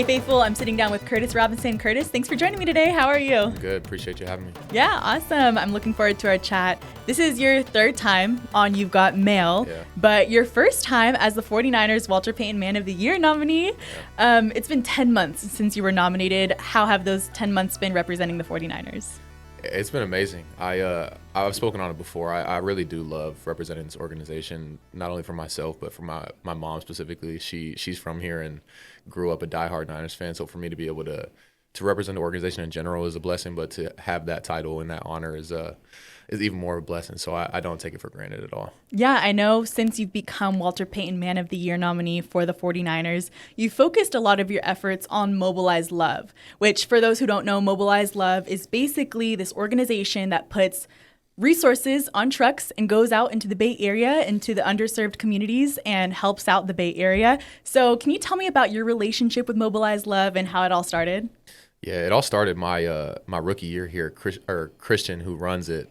Hey, Faithful, I'm sitting down with Curtis Robinson. Curtis, thanks for joining me today. How are you? Good. Appreciate you having me. Yeah, awesome. I'm looking forward to our chat. This is your third time on You've Got Mail, but your first time as the 49ers Walter Payton Man of the Year nominee. It's been 10 months since you were nominated. How have those 10 months been representing the 49ers? It's been amazing. I've spoken on it before. I really do love representing this organization, not only for myself, but for my mom specifically. She's from here and grew up a diehard Niners fan. So for me to be able to represent the organization in general is a blessing, but to have that title and that honor is even more of a blessing. So I don't take it for granted at all. Yeah, I know since you've become Walter Payton Man of the Year nominee for the 49ers, you focused a lot of your efforts on Mobilize Love, which for those who don't know, Mobilize Love is basically this organization that puts resources on trucks and goes out into the Bay Area, into the underserved communities, and helps out the Bay Area. So can you tell me about your relationship with Mobilize Love and how it all started? Yeah, it all started my rookie year here. Christian, who runs it,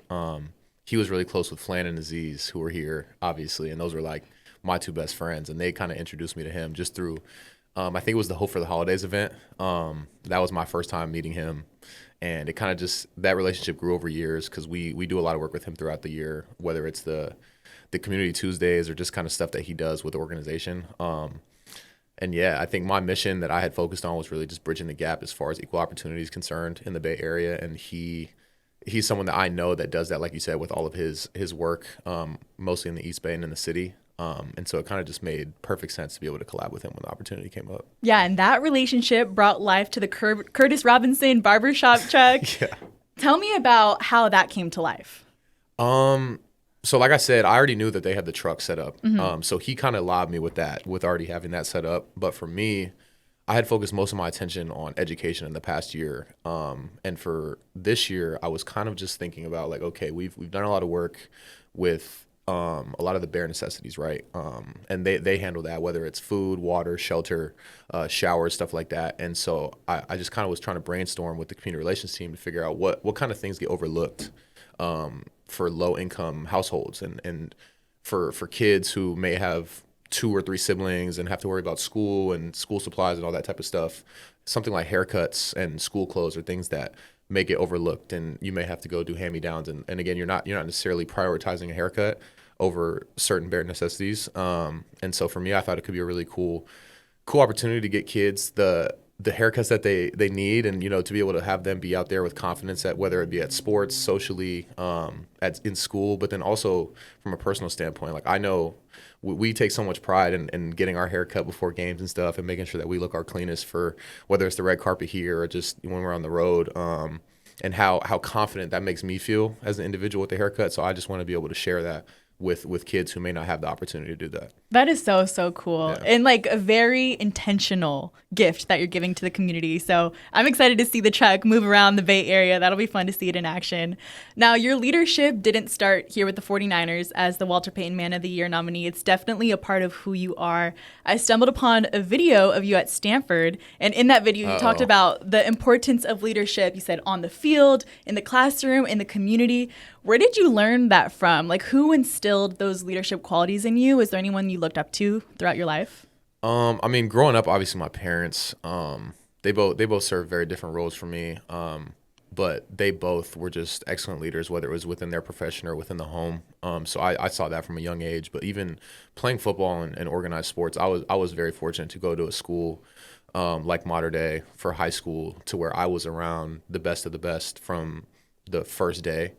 he was really close with Flan and Aziz, who were here, obviously, and those were like my two best friends, and they kind of introduced me to him just through, I think it was the Hope for the Holidays event. That was my first time meeting him, and it kind of just, that relationship grew over years because we do a lot of work with him throughout the year, whether it's the Community Tuesdays or just kind of stuff that he does with the organization. And yeah, I think my mission that I had focused on was really just bridging the gap as far as equal opportunity is concerned in the Bay Area. And he's someone that I know that does that, like you said, with all of his work, mostly in the East Bay and in the city. And so it kind of just made perfect sense to be able to collab with him when the opportunity came up. Yeah, and that relationship brought life to the Curtis Robinson barbershop truck. Yeah. Tell me about how that came to life. So like I said, I already knew that they had the truck set up. So he kind of lobbed me with that, with already having that set up. But for me, I had focused most of my attention on education in the past year. And for this year, I was kind of just thinking about like, okay, we've done a lot of work with a lot of the bare necessities, right? And they handle that, whether it's food, water, shelter, showers, stuff like that. And so I just kind of was trying to brainstorm with the community relations team to figure out what kind of things get overlooked for low-income households and for kids who may have 2 or 3 siblings and have to worry about school and school supplies and all that type of stuff. Something like haircuts and school clothes are things that may get overlooked, and you may have to go do hand-me-downs. And again, you're not necessarily prioritizing a haircut over certain bare necessities. And so for me, I thought it could be a really cool opportunity to get kids the haircuts that they need, and to be able to have them be out there with confidence, at whether it be at sports, socially, in school, but then also from a personal standpoint. Like I know we take so much pride in getting our hair cut before games and stuff, and making sure that we look our cleanest for whether it's the red carpet here or just when we're on the road. And how confident that makes me feel as an individual with the haircut. So I just want to be able to share that with kids who may not have the opportunity to do that. That is so, so cool. Yeah. And like a very intentional gift that you're giving to the community. So I'm excited to see the truck move around the Bay Area. That'll be fun to see it in action. Now, your leadership didn't start here with the 49ers as the Walter Payton Man of the Year nominee. It's definitely a part of who you are. I stumbled upon a video of you at Stanford. And in that video, you talked about the importance of leadership. You said on the field, in the classroom, in the community. Where did you learn that from? Like, who instilled those leadership qualities in you? Is there anyone you looked up to throughout your life? I mean, growing up, obviously my parents, they both served very different roles for me. But they both were just excellent leaders, whether it was within their profession or within the home. So I saw that from a young age. But even playing football and organized sports, I was very fortunate to go to a school like Mater Dei for high school, to where I was around the best of the best from the first day.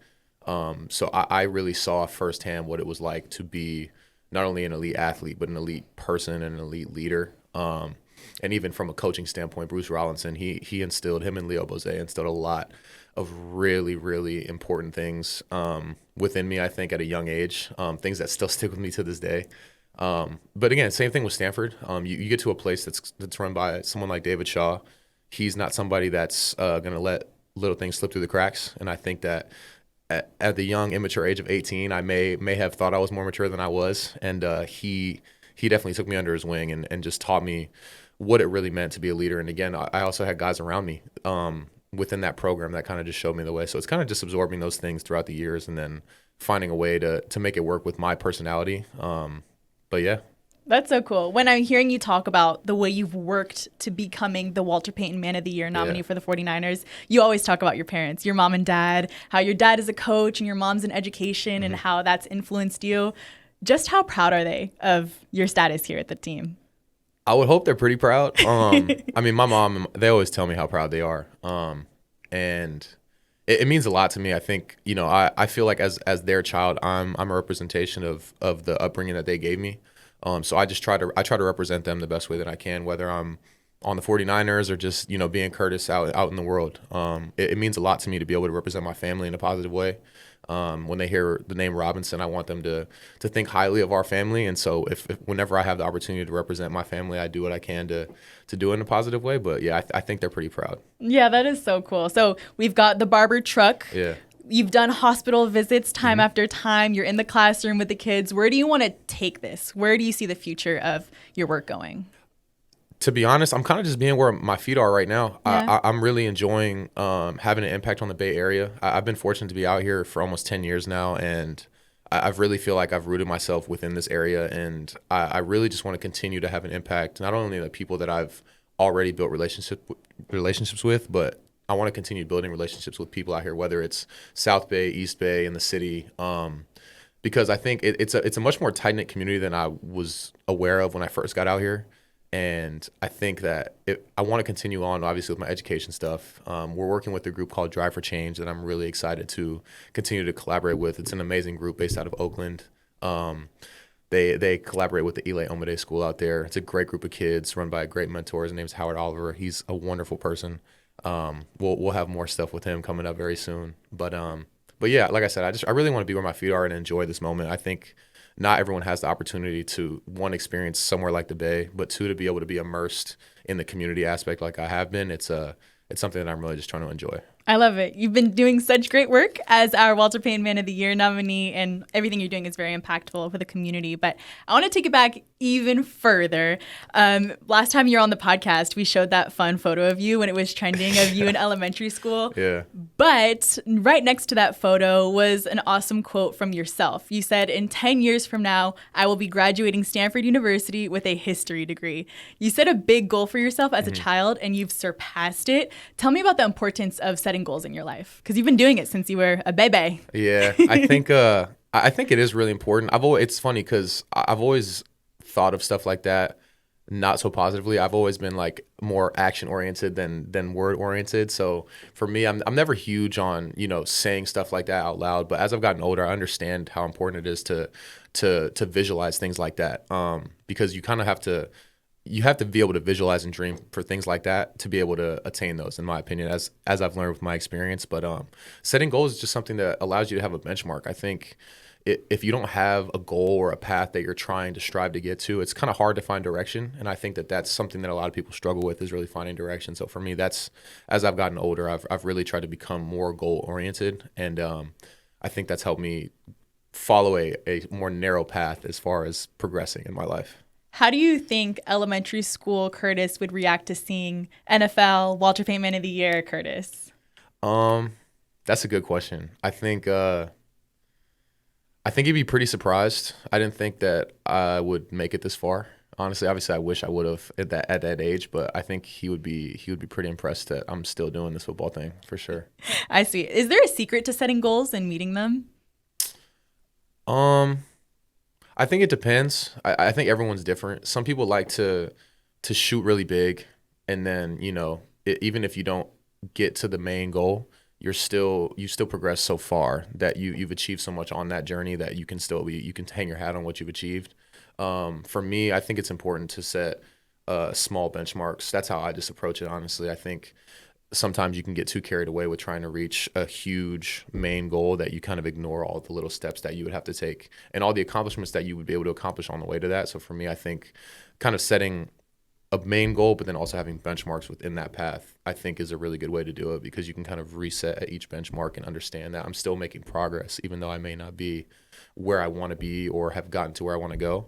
So I really saw firsthand what it was like to be not only an elite athlete, but an elite person and an elite leader. And even from a coaching standpoint, Bruce Rollinson, he instilled, him and Leo Bose instilled a lot of really, really important things within me, I think, at a young age, things that still stick with me to this day. But again, same thing with Stanford. You get to a place that's run by someone like David Shaw. He's not somebody that's going to let little things slip through the cracks. And I think that at the young, immature age of 18, I may have thought I was more mature than I was. And he definitely took me under his wing and just taught me what it really meant to be a leader. And again, I also had guys around me within that program that kind of just showed me the way. So it's kind of just absorbing those things throughout the years and then finding a way to make it work with my personality. But yeah. That's so cool. When I'm hearing you talk about the way you've worked to becoming the Walter Payton Man of the Year nominee for the 49ers, you always talk about your parents, your mom and dad, how your dad is a coach and your mom's in education and how that's influenced you. Just how proud are they of your status here at the team? I would hope they're pretty proud. I mean, my mom, they always tell me how proud they are. And it means a lot to me. I think, I feel like as their child, I'm a representation of the upbringing that they gave me. So I try to represent them the best way that I can, whether I'm on the 49ers or just, being Curtis out in the world. It means a lot to me to be able to represent my family in a positive way. When they hear the name Robinson, I want them to think highly of our family. And so if whenever I have the opportunity to represent my family, I do what I can to do it in a positive way. But yeah, I think they're pretty proud. Yeah, that is so cool. So we've got the barber truck. Yeah. You've done hospital visits time after time. You're in the classroom with the kids. Where do you want to take this? Where do you see the future of your work going? To be honest, I'm kind of just being where my feet are right now. Yeah. I'm really enjoying having an impact on the Bay Area. I've been fortunate to be out here for almost 10 years now, and I really feel like I've rooted myself within this area, and I really just want to continue to have an impact, not only the people that I've already built relationships with, but I want to continue building relationships with people out here, whether it's South Bay, East Bay, in the city, because I think it's a much more tight-knit community than I was aware of when I first got out here. And I think that I want to continue on, obviously, with my education stuff. We're working with a group called Drive for Change that I'm really excited to continue to collaborate with. It's an amazing group based out of Oakland. They collaborate with the Eli Omade School out there. It's a great group of kids run by a great mentor. His name's Howard Oliver. He's a wonderful person. We'll have more stuff with him coming up very soon. But yeah, like I said, I really want to be where my feet are and enjoy this moment. I think not everyone has the opportunity to, one, experience somewhere like the Bay, but two, to be able to be immersed in the community aspect like I have been. It's something that I'm really just trying to enjoy. I love it. You've been doing such great work as our Walter Payton Man of the Year nominee, and everything you're doing is very impactful for the community. But I want to take it back even further. Last time you were on the podcast, we showed that fun photo of you when it was trending of you in elementary school. Yeah. But right next to that photo was an awesome quote from yourself. You said, "In 10 years from now, I will be graduating Stanford University with a history degree." You set a big goal for yourself as a child, and you've surpassed it. Tell me about the importance of setting goals in your life, because you've been doing it since you were a baby. Yeah, I think it is really important. It's funny because I've always thought of stuff like that not so positively. I've always been like more action oriented than word oriented. So for me, I'm never huge on saying stuff like that out loud. But as I've gotten older, I understand how important it is to visualize things like that, because you kind of have to. You have to be able to visualize and dream for things like that to be able to attain those, in my opinion, as I've learned with my experience. But setting goals is just something that allows you to have a benchmark. I think if you don't have a goal or a path that you're trying to strive to get to, it's kind of hard to find direction. And I think that that's something that a lot of people struggle with, is really finding direction. So for me, that's, as I've gotten older, I've really tried to become more goal oriented. And I think that's helped me follow a more narrow path as far as progressing in my life. How do you think elementary school Curtis would react to seeing NFL Walter Payton Man of the Year Curtis? That's a good question. I think he'd be pretty surprised. I didn't think that I would make it this far. Honestly, obviously, I wish I would have at that age, but I think he would be pretty impressed that I'm still doing this football thing, for sure. I see. Is there a secret to setting goals and meeting them? I think it depends. I think everyone's different. Some people like to shoot really big, and then even if you don't get to the main goal, you still progress so far that you've achieved so much on that journey that you can hang your hat on what you've achieved. For me, I think it's important to set small benchmarks. That's how I just approach it, honestly. I think sometimes you can get too carried away with trying to reach a huge main goal that you kind of ignore all the little steps that you would have to take and all the accomplishments that you would be able to accomplish on the way to that. So for me, I think kind of setting a main goal, but then also having benchmarks within that path, I think is a really good way to do it, because you can kind of reset at each benchmark and understand that I'm still making progress, even though I may not be where I want to be or have gotten to where I want to go.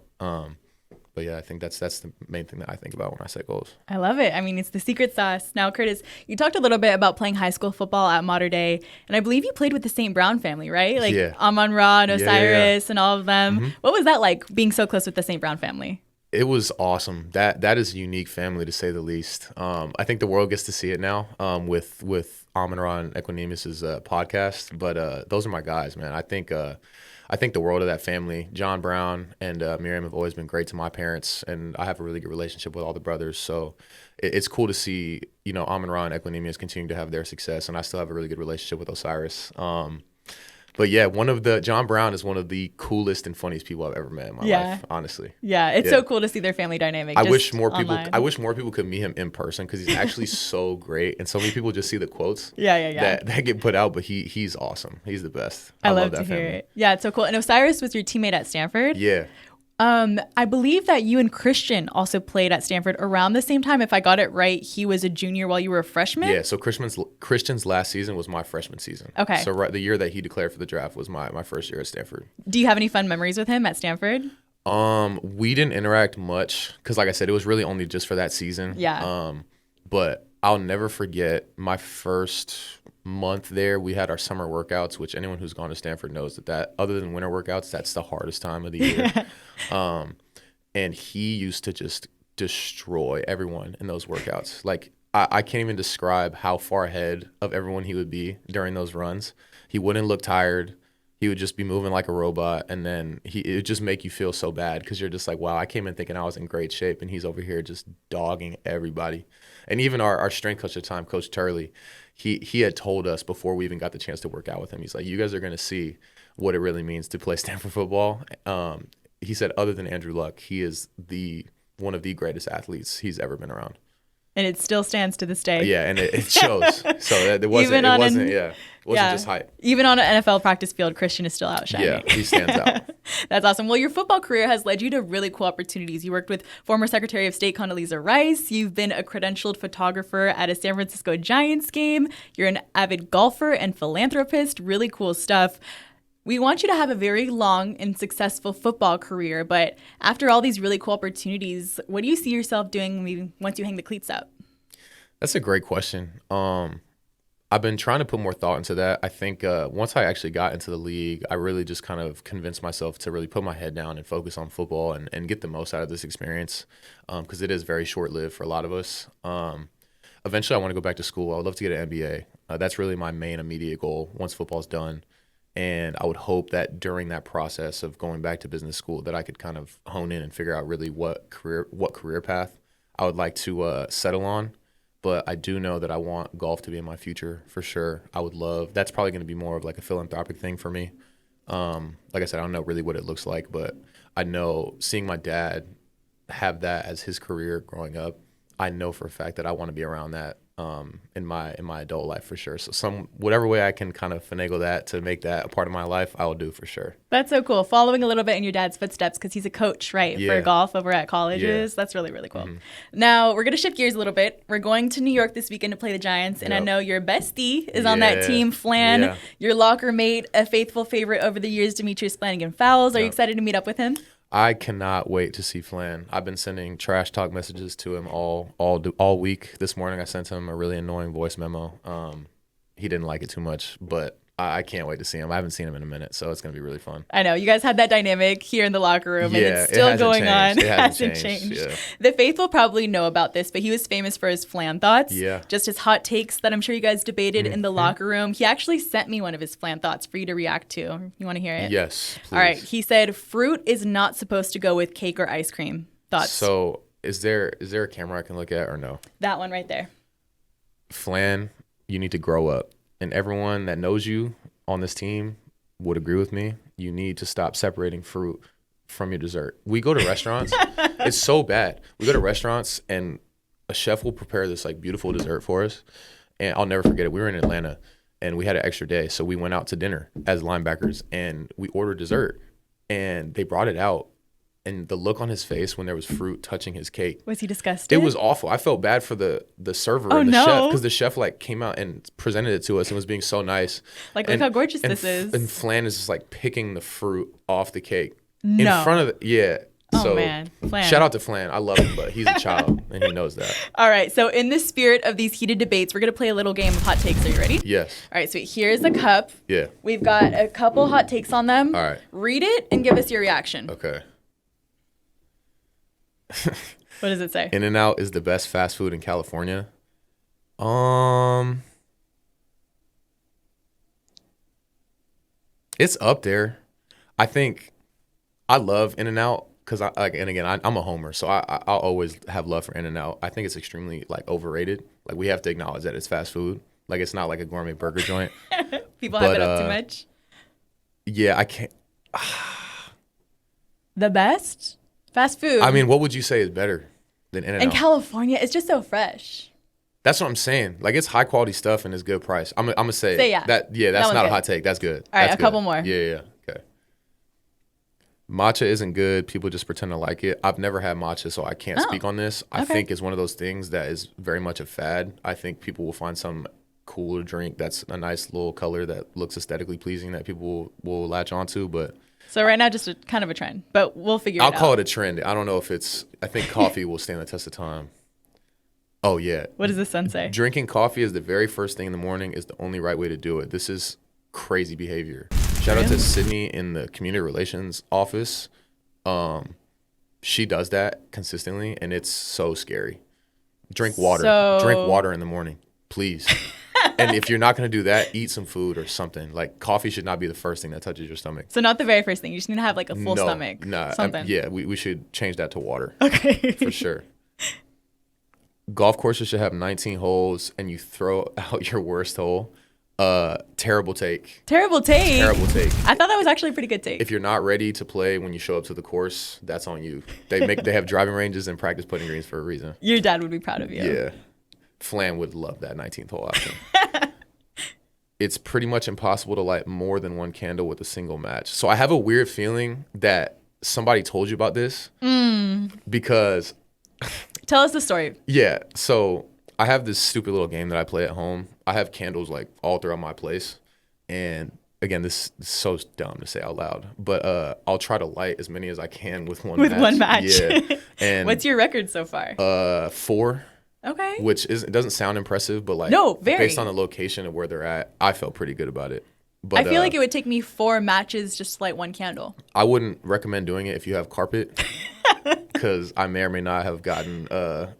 But yeah, I think that's the main thing that I think about when I set goals. I love it. I mean, it's the secret sauce. Now, Curtis, you talked a little bit about playing high school football at Mater Dei, and I believe you played with the St. Brown family, right? Like Amon-Ra and Osiris and all of them. Mm-hmm. What was that like, being so close with the St. Brown family? It was awesome. That is a unique family to say the least. I think the world is a unique family to say the least. I think the world gets to see it now with Amon-Ra and Equinemius's podcast. But those are my guys, man. I think the world of that family. John Brown and Miriam have always been great to my parents, and I have a really good relationship with all the brothers. So it's cool to see, Amon-Ra and Equinemius continuing to have their success, and I still have a really good relationship with Osiris. But yeah, John Brown is one of the coolest and funniest people I've ever met in my life, honestly. Yeah, it's so cool to see their family dynamic. I wish more people could meet him in person because he's actually so great, and so many people just see the quotes that get put out, but he's awesome. He's the best. I love that to hear it. Yeah, it's so cool. And Osiris was your teammate at Stanford. Yeah. I believe that you and Christian also played at Stanford around the same time. If I got it right, he was a junior while you were a freshman? Yeah, so Christian's last season was my freshman season. Okay. So the year that he declared for the draft was my first year at Stanford. Do you have any fun memories with him at Stanford? We didn't interact much because, like I said, it was really only just for that season. Yeah. But I'll never forget my first month there. We had our summer workouts, which anyone who's gone to Stanford knows that other than winter workouts, that's the hardest time of the year. And he used to just destroy everyone in those workouts. Like I can't even describe how far ahead of everyone he would be during those runs. He wouldn't look tired. He would just be moving like a robot, and then it would just make you feel so bad because you're just like, wow, I came in thinking I was in great shape, and he's over here just dogging everybody. And even our strength coach at the time, Coach Turley, he had told us before we even got the chance to work out with him, he's like, you guys are going to see what it really means to play Stanford football. He said, other than Andrew Luck, he is one of the greatest athletes he's ever been around. And it still stands to this day. Yeah, and it shows. So it wasn't just hype. Even on an NFL practice field, Christian is still outshining. Yeah, he stands out. That's awesome. Well, your football career has led you to really cool opportunities. You worked with former Secretary of State Condoleezza Rice. You've been a credentialed photographer at a San Francisco Giants game. You're an avid golfer and philanthropist. Really cool stuff. We want you to have a very long and successful football career, but after all these really cool opportunities, what do you see yourself doing once you hang the cleats up? That's a great question. I've been trying to put more thought into that. I think once I actually got into the league, I really just kind of convinced myself to really put my head down and focus on football and get the most out of this experience because it is very short-lived for a lot of us. Eventually, I want to go back to school. I would love to get an MBA. That's really my main immediate goal once football's done. And I would hope that during that process of going back to business school that I could kind of hone in and figure out really what career path I would like to settle on. But I do know that I want golf to be in my future for sure. That's probably going to be more of like a philanthropic thing for me. Like I said, I don't know really what it looks like, but I know seeing my dad have that as his career growing up, I know for a fact that I want to be around that in my adult life for sure. So whatever way I can kind of finagle that to make that a part of my life, I will do for sure. That's so cool. Following a little bit in your dad's footsteps because he's a coach, right, for golf over at colleges. Yeah. That's really, really cool. Mm-hmm. Now, we're going to shift gears a little bit. We're going to New York this weekend to play the Giants, and I know your bestie is on that team, Flan, your locker mate, a faithful favorite over the years, Demetrius Flanagan-Fowles. Are you excited to meet up with him? I cannot wait to see Flan. I've been sending trash talk messages to him all week. This morning I sent him a really annoying voice memo. He didn't like it too much, but I can't wait to see him. I haven't seen him in a minute, so it's going to be really fun. I know. You guys had that dynamic here in the locker room, and it's still going on. It hasn't changed. Yeah. The faithful probably know about this, but he was famous for his Flan thoughts. Yeah. Just his hot takes that I'm sure you guys debated in the locker room. He actually sent me one of his Flan thoughts for you to react to. You want to hear it? Yes, please. All right. He said, fruit is not supposed to go with cake or ice cream. Thoughts? So is there a camera I can look at or no? That one right there. Flan, you need to grow up. And everyone that knows you on this team would agree with me. You need to stop separating fruit from your dessert. We go to restaurants. It's so bad. We go to restaurants and a chef will prepare this like beautiful dessert for us. And I'll never forget it. We were in Atlanta and we had an extra day. So we went out to dinner as linebackers and we ordered dessert and they brought it out. And the look on his face when there was fruit touching his cake. Was he disgusted? It was awful. I felt bad for the server and the chef because the chef like came out and presented it to us and was being so nice. Like, look how gorgeous this is. And Flan is just like picking the fruit off the cake. No. In front of Oh, man. Flan. Shout out to Flan. I love him, but he's a child and he knows that. All right. So in the spirit of these heated debates, we're going to play a little game of hot takes. Are you ready? Yes. All right. So here's a cup. Yeah. We've got a couple hot takes on them. All right. Read it and give us your reaction. Okay. What does it say? In-N-Out is the best fast food in California. It's up there. I think I love In-N-Out because I'm a homer, so I'll always have love for In-N-Out. I think it's extremely like overrated. Like we have to acknowledge that it's fast food. Like it's not like a gourmet burger joint. People hype it up too much. Yeah, I can't. The best fast food. I mean, what would you say is better than In-N-Out? In California, it's just so fresh. That's what I'm saying. Like it's high quality stuff and it's good price. I'm gonna say yeah. That's That not a good. hot take. That's good. All right, That's a couple good. more. Yeah. Okay. Matcha isn't good. People just pretend to like it. I've never had matcha, so I can't speak on this. I think it's one of those things that is very much a fad. I think people will find some cool to drink that's a nice little color that looks aesthetically pleasing that people will latch onto, but so right now just kind of a trend, but we'll figure it out. I'll call it a trend. I don't know if I think coffee will stand the test of time. Oh yeah. What does the sun say? Drinking coffee is the very first thing in the morning is the only right way to do it. This is crazy behavior. Shout out to Sydney in the community relations office. She does that consistently and it's so scary. Drink water. Drink water in the morning, please. And if you're not going to do that, eat some food or something. Like coffee should not be the first thing that touches your stomach. So not the very first thing. You just need to have like a full stomach. Something. We should change that to water. Okay. For sure. Golf courses should have 19 holes and you throw out your worst hole. Terrible take. Terrible take? Terrible take. I thought that was actually a pretty good take. If you're not ready to play when you show up to the course, that's on you. They have driving ranges and practice putting greens for a reason. Your dad would be proud of you. Yeah. Flan would love that 19th hole option. It's pretty much impossible to light more than one candle with a single match. So I have a weird feeling that somebody told you about this because... Tell us the story. Yeah. So I have this stupid little game that I play at home. I have candles like all throughout my place. And again, this is so dumb to say out loud, but I'll try to light as many as I can with one match. With one match. Yeah. And what's your record so far? 4. Okay. Which it doesn't sound impressive, but like based on the location of where they're at, I felt pretty good about it. But I feel like it would take me 4 matches just to light one candle. I wouldn't recommend doing it if you have carpet, because I may or may not have gotten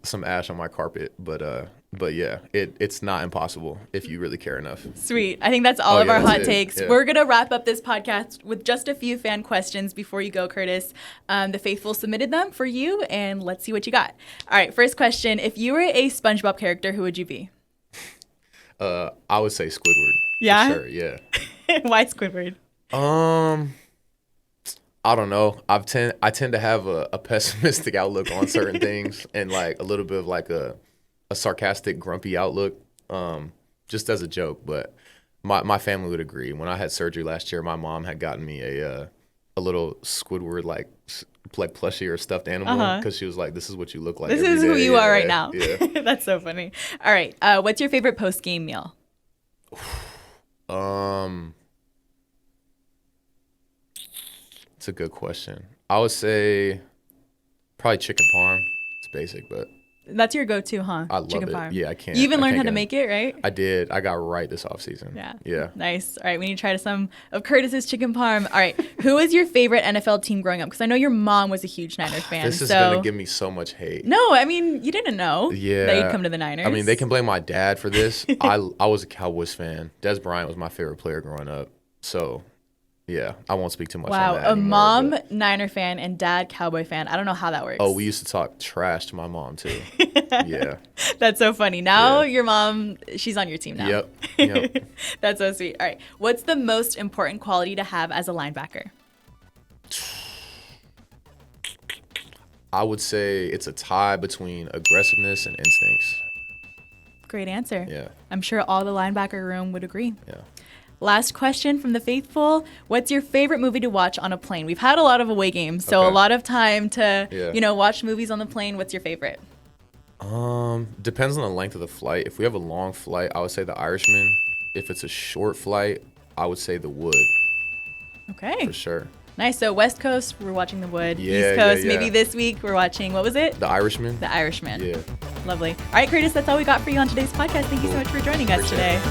some ash on my carpet. But yeah, it's not impossible if you really care enough. Sweet. I think that's all of our hot takes. Yeah. We're going to wrap up this podcast with just a few fan questions before you go, Curtis. The faithful submitted them for you, and let's see what you got. All right, first question. If you were a SpongeBob character, who would you be? I would say Squidward. Yeah? For sure, yeah. Why Squidward? I don't know. I tend to have a pessimistic outlook on certain things and like a little bit of like a sarcastic, grumpy outlook, just as a joke. But my family would agree. When I had surgery last year, my mom had gotten me a little Squidward like plushie or stuffed animal because she was like, "This is what you look like. This is who you are right now." Yeah. That's so funny. All right. What's your favorite post-game meal? It's a good question. I would say probably chicken parm. It's basic, but that's your go-to, huh? I love chicken it. parm. Yeah, I can't. You even learned how get to make it, right? I did. I got right this off season. Yeah. Nice. All right, we need to try some of Curtis's chicken parm. All right, who was your favorite NFL team growing up? Because I know your mom was a huge Niners fan. This is gonna give me so much hate. No, I mean you didn't know. That you'd come to the Niners. I mean they can blame my dad for this. I was a Cowboys fan. Des Bryant was my favorite player growing up. So. Yeah, I won't speak too much on that Wow, a anymore, mom Niner fan and dad Cowboy fan. I don't know how that works. Oh, we used to talk trash to my mom too. Yeah. That's so funny. Now your mom, she's on your team now. Yep. That's so sweet. All right. What's the most important quality to have as a linebacker? I would say it's a tie between aggressiveness and instincts. Great answer. Yeah. I'm sure all the linebacker room would agree. Yeah. Last question from the faithful. What's your favorite movie to watch on a plane? We've had a lot of away games, so a lot of time to, watch movies on the plane. What's your favorite? Depends on the length of the flight. If we have a long flight, I would say The Irishman. If it's a short flight, I would say The Wood. Okay. For sure. Nice. So West Coast, we're watching The Wood. Yeah, East Coast, yeah. maybe this week we're watching, what was it? The Irishman. The Irishman. Yeah. Lovely. All right, Curtis, that's all we got for you on today's podcast. Thank you so much for joining us today.